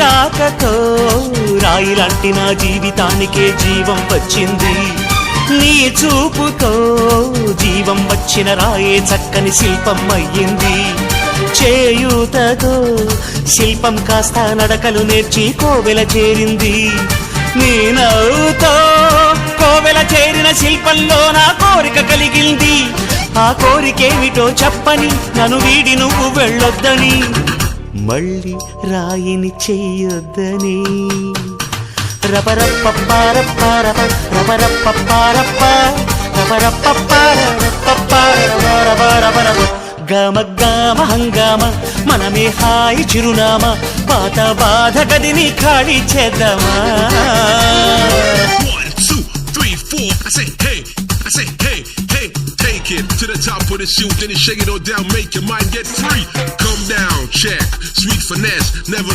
రాకతో రాయిలాంటి నా జీవితానికే జీవం వచ్చింది. నీ చూపుతో జీవం వచ్చిన రాయే చక్కని శిల్పం అయ్యింది. చేయూతతో శిల్పం కాస్త నడకలు నేర్చి కోవెల చేరింది. నీ నవ్వుతో కోవెల చేరిన శిల్పంలో నా కోరిక కలిగింది. ఆ కోరికేమిటో చెప్పని నన్ను వీడి నువ్వు వెళ్ళొద్దని, మళ్ళీ రాయిని చెయ్యొద్దని. రపరప్పపారప్పారప రపరప్పపారప్ప రపరప్పపారపపారపరపరపరపరపర గమ గమ హంగామ మనమే హాయి చిరునామా పాత బాధ గదిని ఖాళీ చేద్దామా. 1 2 3 4 I say hey, I say hey, hey, take it to the top of the shoot, then you shake it all down, make your mind get free. Come down, check, sweet finesse, never